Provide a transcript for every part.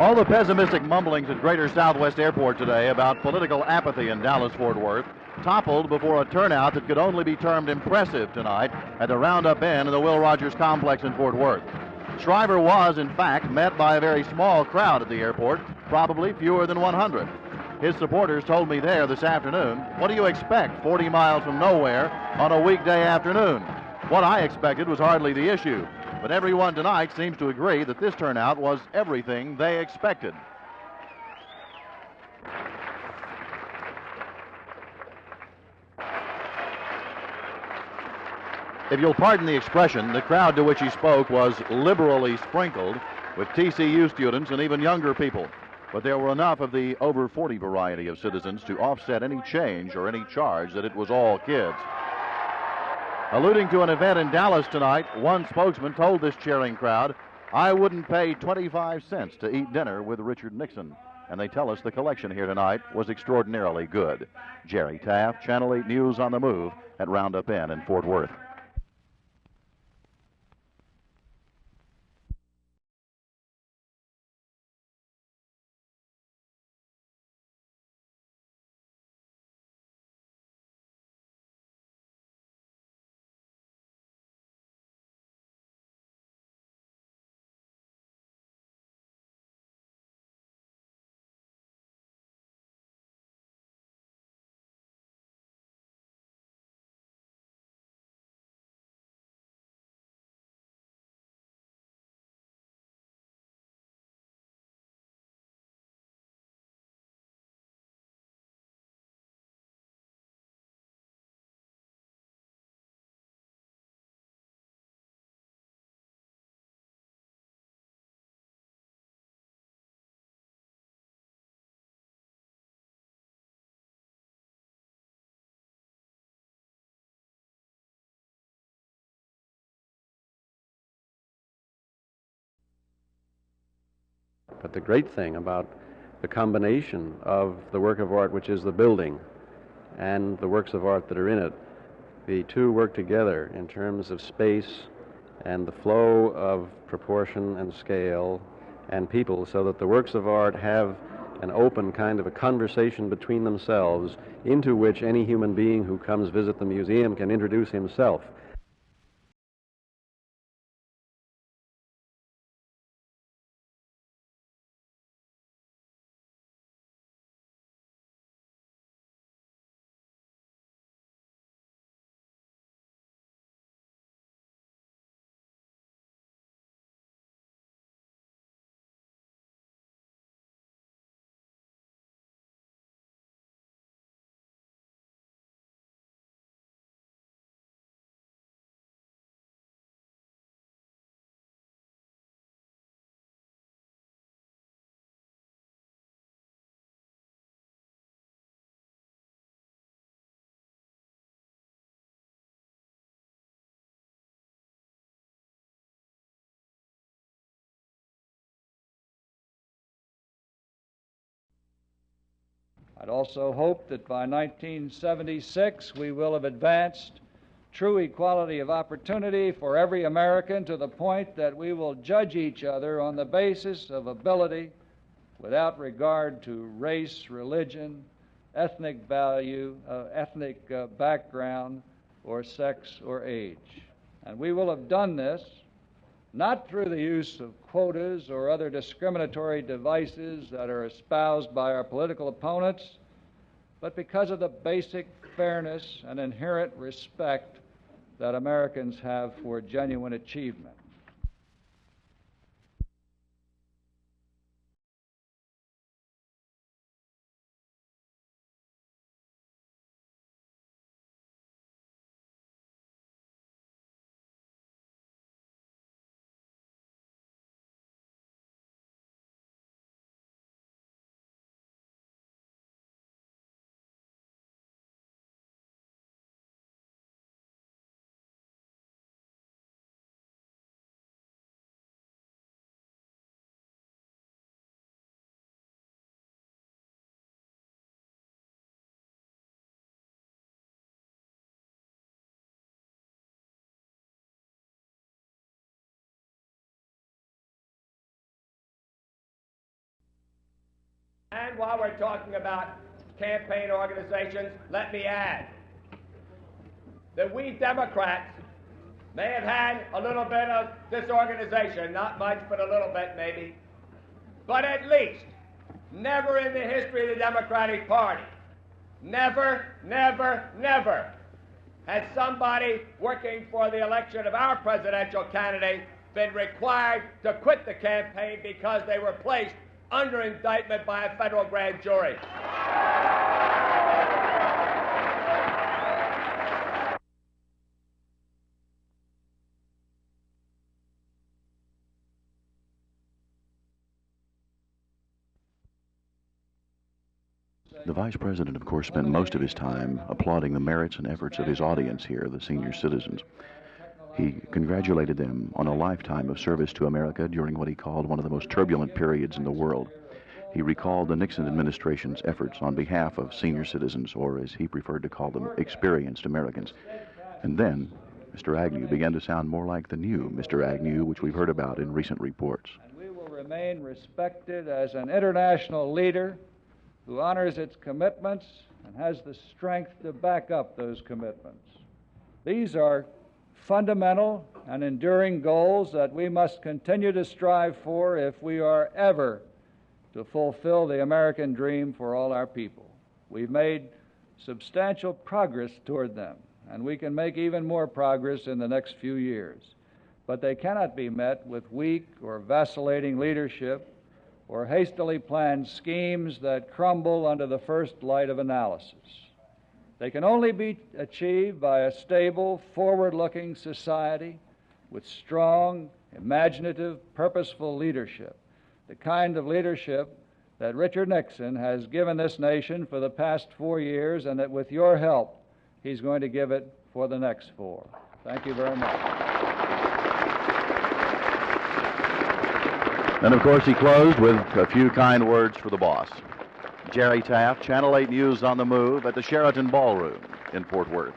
All the pessimistic mumblings at Greater Southwest Airport today about political apathy in Dallas-Fort Worth toppled before a turnout that could only be termed impressive tonight at the Roundup Inn in the Will Rogers Complex in Fort Worth. Shriver was, in fact, met by a very small crowd at the airport, probably fewer than 100. His supporters told me there this afternoon, "What do you expect 40 miles from nowhere on a weekday afternoon?" What I expected was hardly the issue, but everyone tonight seems to agree that this turnout was everything they expected. If you'll pardon the expression, the crowd to which he spoke was liberally sprinkled with TCU students and even younger people. But there were enough of the over 40 variety of citizens to offset any change or any charge that it was all kids. Alluding to an event in Dallas tonight, one spokesman told this cheering crowd, "I wouldn't pay 25 cents to eat dinner with Richard Nixon." And they tell us the collection here tonight was extraordinarily good. Jerry Taff, Channel 8 News on the Move at Roundup Inn in Fort Worth. But the great thing about the combination of the work of art, which is the building, and the works of art that are in it, the two work together in terms of space and the flow of proportion and scale and people, so that the works of art have an open kind of a conversation between themselves into which any human being who comes visit the museum can introduce himself. I'd also hope that by 1976 we will have advanced true equality of opportunity for every American to the point that we will judge each other on the basis of ability without regard to race, religion, ethnic background, or sex or age. And we will have done this not through the use of quotas or other discriminatory devices that are espoused by our political opponents, but because of the basic fairness and inherent respect that Americans have for genuine achievement. And while we're talking about campaign organizations, let me add that we Democrats may have had a little bit of disorganization, not much, but a little bit maybe, but at least never in the history of the Democratic Party, never has somebody working for the election of our presidential candidate been required to quit the campaign because they were placed under indictment by a federal grand jury. The Vice President, of course, spent most of his time applauding the merits and efforts of his audience here, the senior citizens. He congratulated them on a lifetime of service to America during what he called one of the most turbulent periods in the world. He recalled the Nixon administration's efforts on behalf of senior citizens, or as he preferred to call them, experienced Americans. And then Mr. Agnew began to sound more like the new Mr. Agnew, which we've heard about in recent reports. And we will remain respected as an international leader who honors its commitments and has the strength to back up those commitments. These are fundamental and enduring goals that we must continue to strive for if we are ever to fulfill the American dream for all our people. We've made substantial progress toward them, and we can make even more progress in the next few years. But they cannot be met with weak or vacillating leadership or hastily planned schemes that crumble under the first light of analysis. They can only be achieved by a stable, forward-looking society with strong, imaginative, purposeful leadership, the kind of leadership that Richard Nixon has given this nation for the past 4 years, and that with your help, he's going to give it for the next 4. Thank you very much. And of course, he closed with a few kind words for the boss. Jerry Taff, Channel 8 News on the Move at the Sheraton Ballroom in Fort Worth.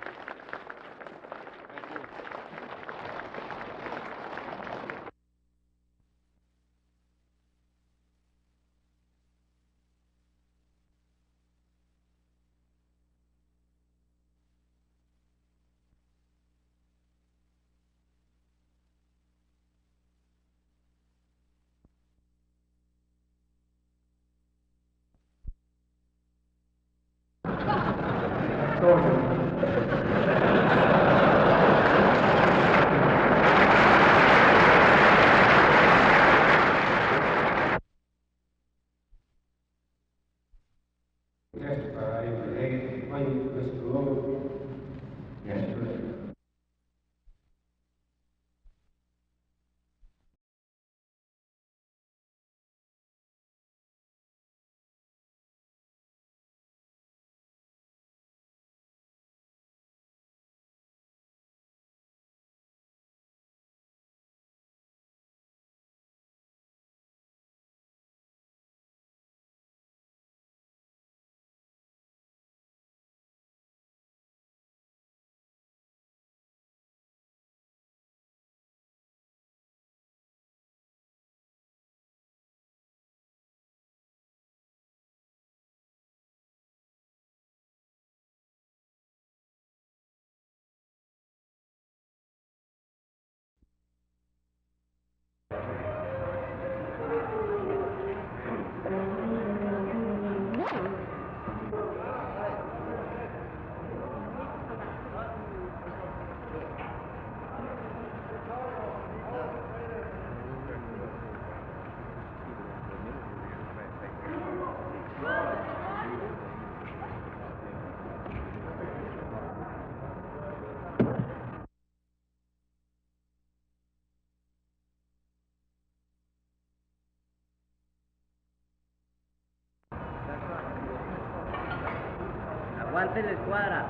Aguante la escuadra.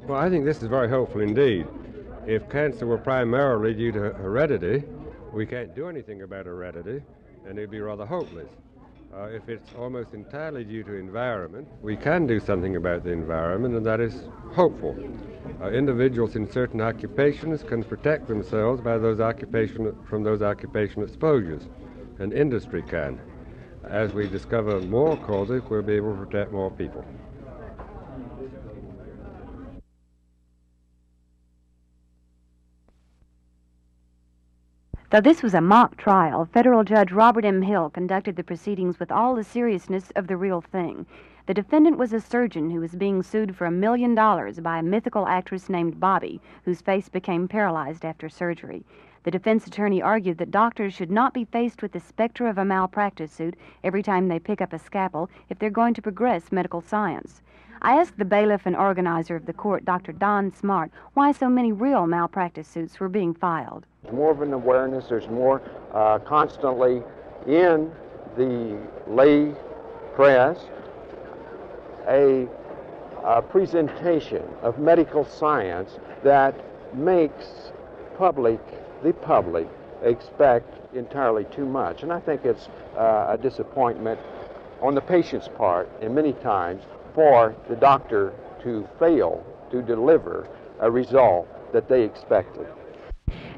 Well, I think this is very hopeful indeed. If cancer were primarily due to heredity, we can't do anything about heredity, and it'd be rather hopeless. if it's almost entirely due to environment, we can do something about the environment, and that is hopeful. Individuals in certain occupations can protect themselves by from those occupation exposures, and industry can. As we discover more causes, we'll be able to protect more people. Though this was a mock trial, Federal Judge Robert M. Hill conducted the proceedings with all the seriousness of the real thing. The defendant was a surgeon who was being sued for $1 million by a mythical actress named Bobby, whose face became paralyzed after surgery. The defense attorney argued that doctors should not be faced with the specter of a malpractice suit every time they pick up a scalpel if they're going to progress medical science. I asked the bailiff and organizer of the court, Dr. Don Smart, why so many real malpractice suits were being filed. There's more of an awareness. There's more constantly in the lay press a presentation of medical science that makes the public expect entirely too much. And I think it's a disappointment on the patient's part, and many times for the doctor to fail to deliver a result that they expected.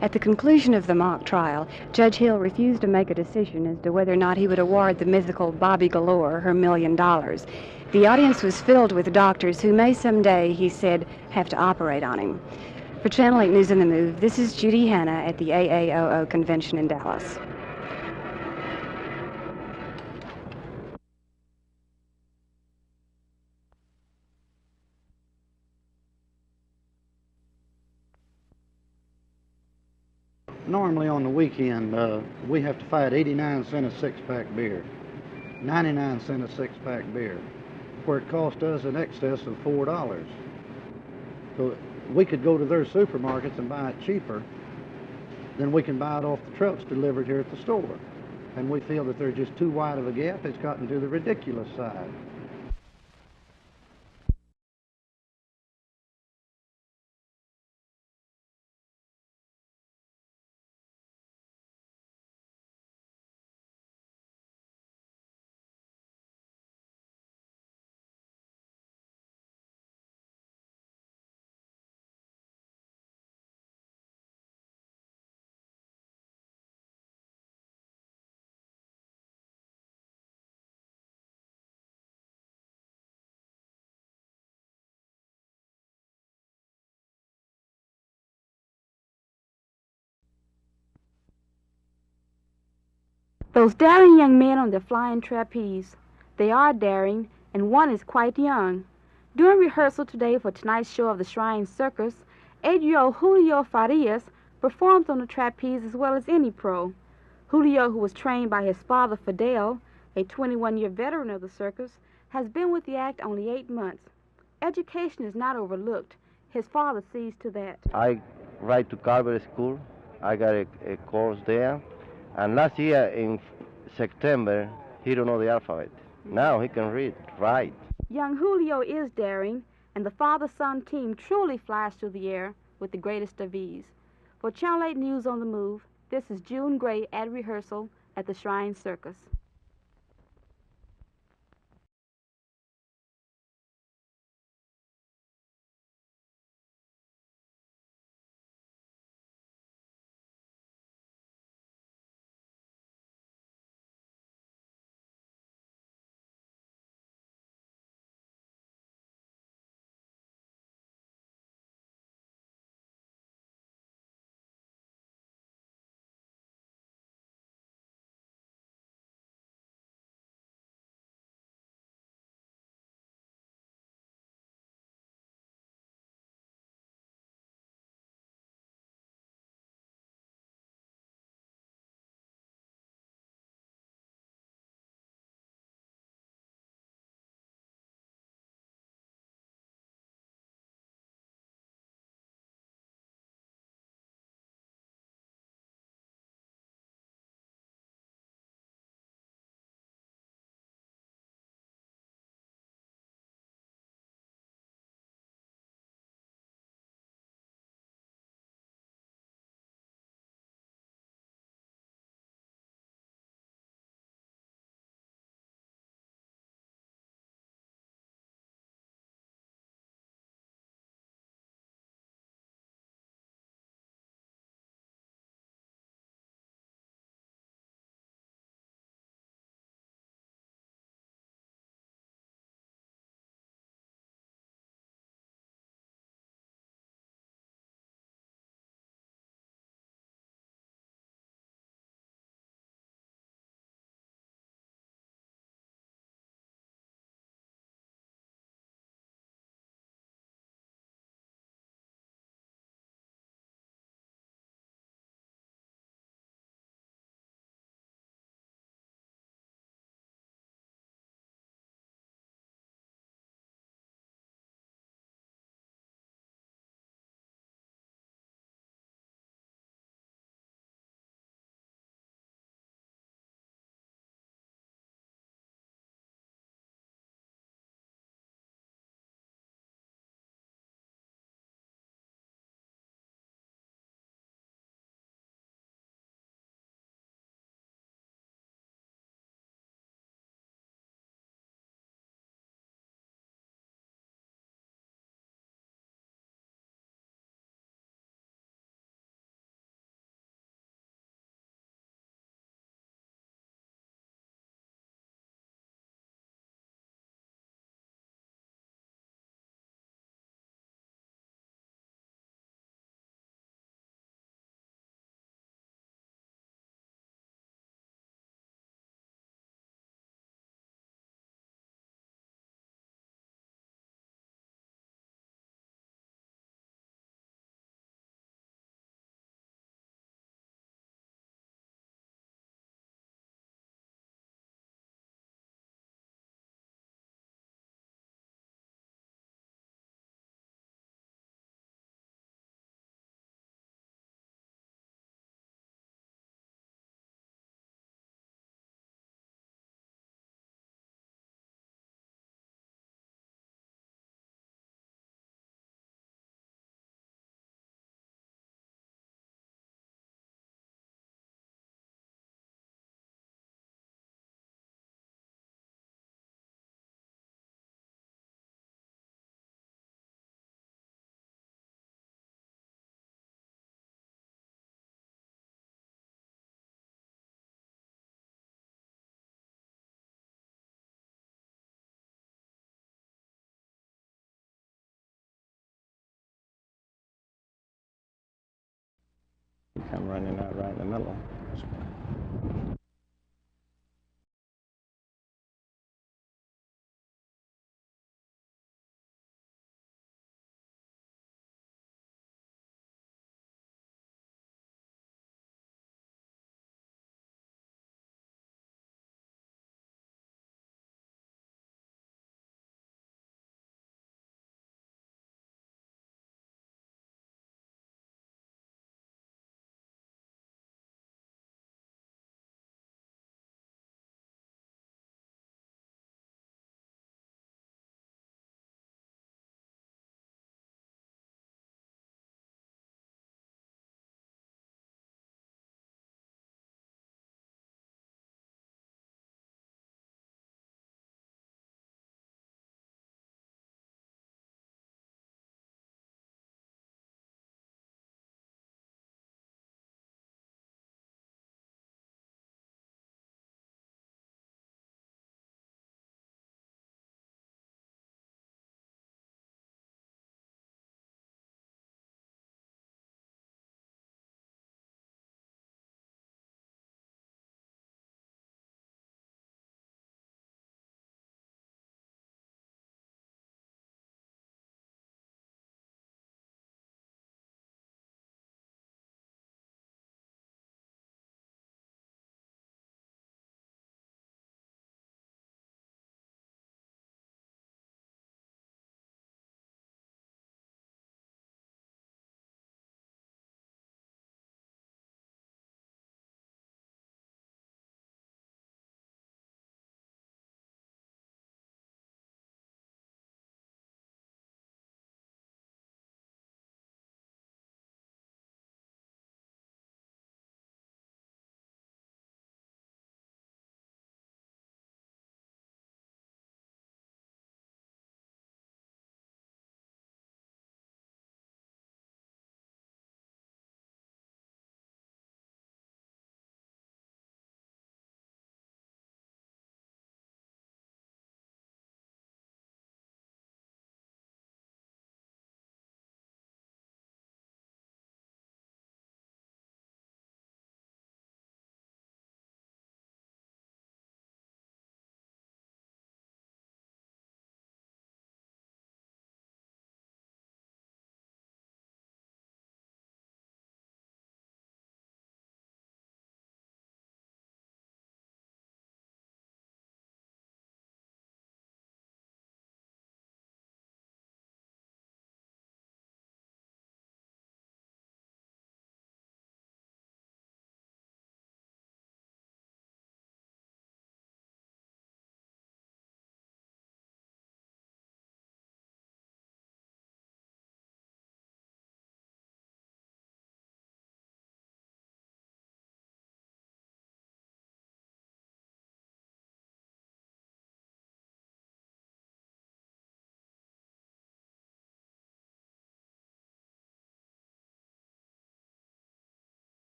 At the conclusion of the mock trial, Judge Hill refused to make a decision as to whether or not he would award the mythical Bobby Galore her $1 million. The audience was filled with doctors who may someday, he said, have to operate on him. For Channel 8 News on the Move, this is Judy Hanna at the AAOO convention in Dallas. Normally on the weekend, we have to fight 89 cents a six-pack beer, 99 cents a six-pack beer, where it cost us in excess of $4. So we could go to their supermarkets and buy it cheaper than we can buy it off the trucks delivered here at the store. And we feel that they're just too wide of a gap. It's gotten to the ridiculous side. Those daring young men on the flying trapeze. They are daring, and one is quite young. During rehearsal today for tonight's show of the Shrine Circus, 8-year-old Julio Farias performs on the trapeze as well as any pro. Julio, who was trained by his father Fidel, a 21-year veteran of the circus, has been with the act only 8 months. Education is not overlooked. His father sees to that. I write to Carver School. I got a course there. And last year in September, he don't know the alphabet. Now he can read, write. Young Julio is daring, and the father-son team truly flies through the air with the greatest of ease. For Channel 8 News on the Move, this is June Gray at rehearsal at the Shrine Circus. come running out right in the middle.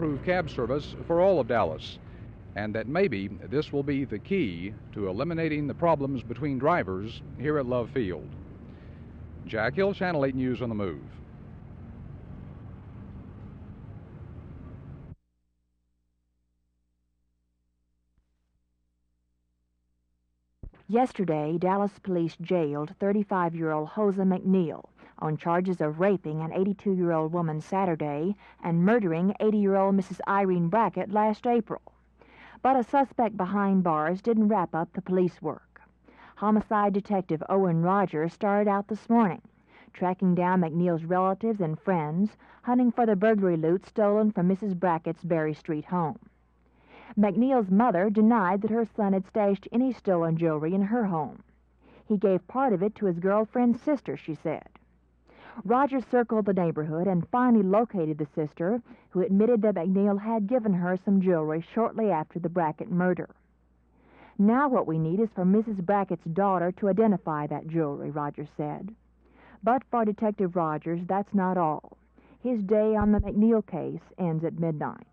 improved cab service for all of Dallas, and that maybe this will be the key to eliminating the problems between drivers here at Love Field. Jack Hill, Channel 8 News on the Move. Yesterday, Dallas police jailed 35-year-old Hosea McNeil on charges of raping an 82-year-old woman Saturday and murdering 80-year-old Mrs. Irene Brackett last April. But a suspect behind bars didn't wrap up the police work. Homicide Detective Owen Rogers started out this morning, tracking down McNeil's relatives and friends, hunting for the burglary loot stolen from Mrs. Brackett's Berry Street home. McNeil's mother denied that her son had stashed any stolen jewelry in her home. He gave part of it to his girlfriend's sister, she said. Rogers circled the neighborhood and finally located the sister, who admitted that McNeil had given her some jewelry shortly after the Brackett murder. Now what we need is for Mrs. Brackett's daughter to identify that jewelry, Rogers said. But for Detective Rogers, that's not all. His day on the McNeil case ends at midnight.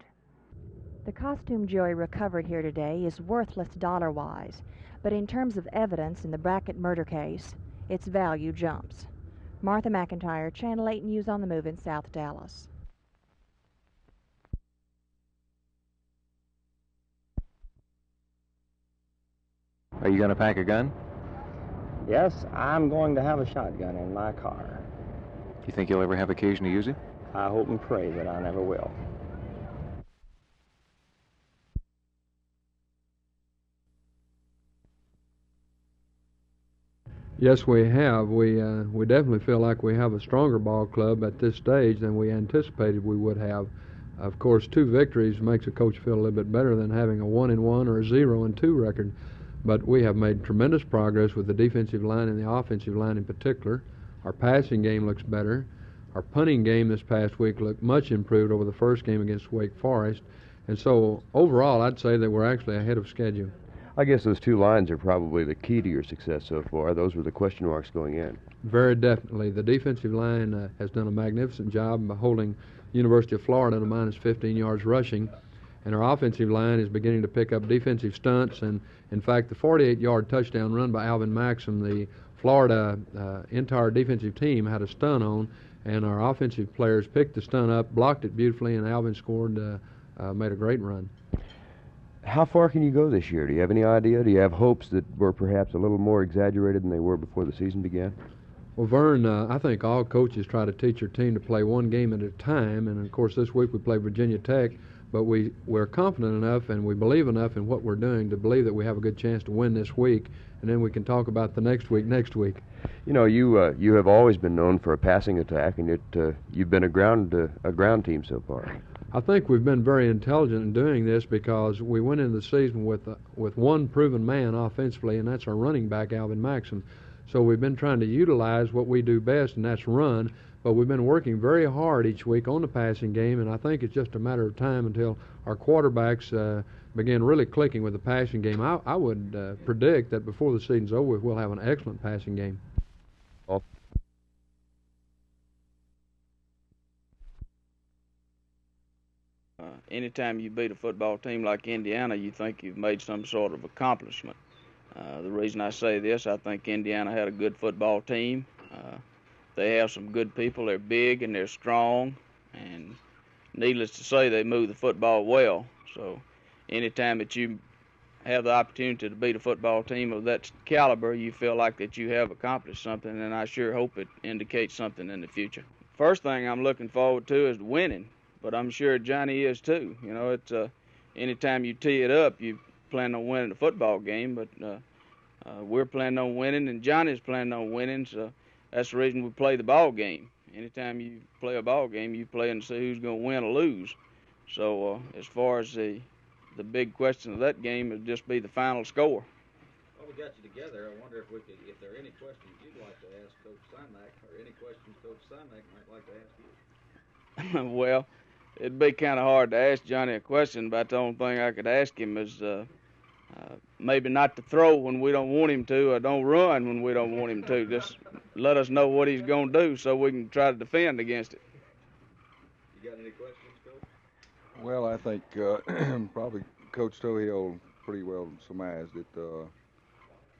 The costume jewelry recovered here today is worthless dollar-wise, but in terms of evidence in the Brackett murder case, its value jumps. Martha McIntyre, Channel 8 News on the Move in South Dallas. Are you going to pack a gun? Yes, I'm going to have a shotgun in my car. Do you think you'll ever have occasion to use it? I hope and pray that I never will. Yes, we have. We definitely feel like we have a stronger ball club at this stage than we anticipated we would have. Of course, 2 victories makes a coach feel a little bit better than having a 1-1 or a 0-2 record. But we have made tremendous progress with the defensive line and the offensive line in particular. Our passing game looks better. Our punting game this past week looked much improved over the first game against Wake Forest. And so overall, I'd say that we're actually ahead of schedule. I guess those 2 lines are probably the key to your success so far. Those were the question marks going in. Very definitely. The defensive line has done a magnificent job holding University of Florida to minus 15 yards rushing. And our offensive line is beginning to pick up defensive stunts. And, in fact, the 48-yard touchdown run by Alvin Maxim, the Florida entire defensive team had a stunt on, and our offensive players picked the stunt up, blocked it beautifully, and Alvin scored, made a great run. How far can you go this year? Do you have any idea? Do you have hopes that were perhaps a little more exaggerated than they were before the season began? Well, Vern, I think all coaches try to teach their team to play one game at a time, and of course this week we played Virginia Tech, but we're confident enough and we believe enough in what we're doing to believe that we have a good chance to win this week, and then we can talk about the next week. You know, you have always been known for a passing attack, and you've been a ground team so far. I think we've been very intelligent in doing this because we went into the season with one proven man offensively, and that's our running back, Alvin Maxim. So we've been trying to utilize what we do best, and that's run. But we've been working very hard each week on the passing game, and I think it's just a matter of time until our quarterbacks begin really clicking with the passing game. I would predict that before the season's over, we'll have an excellent passing game. Anytime you beat a football team like Indiana, you think you've made some sort of accomplishment. The reason I say this, I think Indiana had a good football team. They have some good people. They're big and they're strong, and needless to say, they move the football well. So anytime that you have the opportunity to beat a football team of that caliber, you feel like that you have accomplished something, and I sure hope it indicates something in the future. First thing I'm looking forward to is winning, but I'm sure Johnny is too. You know, it's anytime you tee it up, you plan on winning a football game, but we're planning on winning, and Johnny's planning on winning, so that's the reason we play the ball game. Anytime you play a ball game, you play and see who's going to win or lose. So as far as the big question of that game, it'll just be the final score. Well, we got you together. I wonder if there are any questions you'd like to ask Coach Simak, or any questions Coach Simak might like to ask you. Well, it'd be kind of hard to ask Johnny a question, but the only thing I could ask him is maybe not to throw when we don't want him to, or don't run when we don't want him to. Just let us know what he's going to do so we can try to defend against it. You got any questions, Coach? Well, I think probably Coach Tohill pretty well surmised it.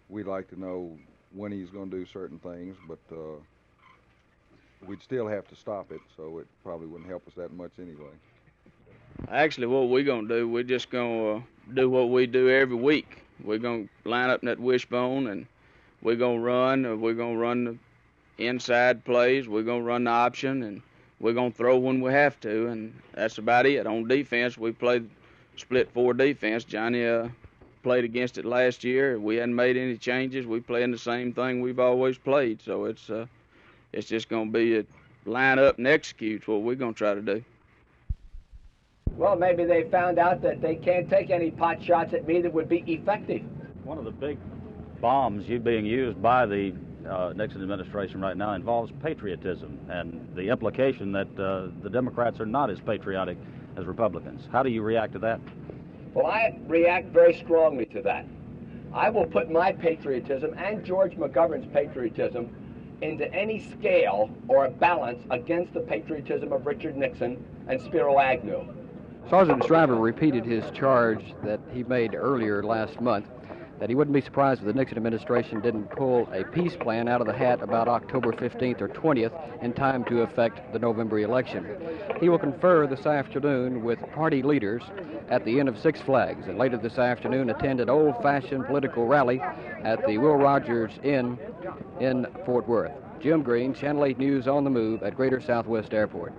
We'd like to know when he's going to do certain things, but we'd still have to stop it, so it probably wouldn't help us that much anyway. Actually, what we're going to do, we're just going to do what we do every week. We're going to line up in that wishbone, and we're going to run. We're going to run the inside plays. We're going to run the option, and we're going to throw when we have to, and that's about it. On defense, we played split 4 defense. Johnny played against it last year. We hadn't made any changes. We playing the same thing we've always played, so it's just going to be a line up and execute what we're going to try to do. Well, maybe they found out that they can't take any pot shots at me that would be effective. One of the big bombs being used by the Nixon administration right now involves patriotism and the implication that the Democrats are not as patriotic as Republicans. How do you react to that? Well, I react very strongly to that. I will put my patriotism and George McGovern's patriotism into any scale or a balance against the patriotism of Richard Nixon and Spiro Agnew. Sargent Shriver repeated his charge that he made earlier last month, that he wouldn't be surprised if the Nixon administration didn't pull a peace plan out of the hat about October 15th or 20th in time to affect the November election. He will confer this afternoon with party leaders at the Inn of Six Flags, and later this afternoon attend an old-fashioned political rally at the Will Rogers Inn in Fort Worth. Jim Green, Channel 8 News on the Move at Greater Southwest Airport.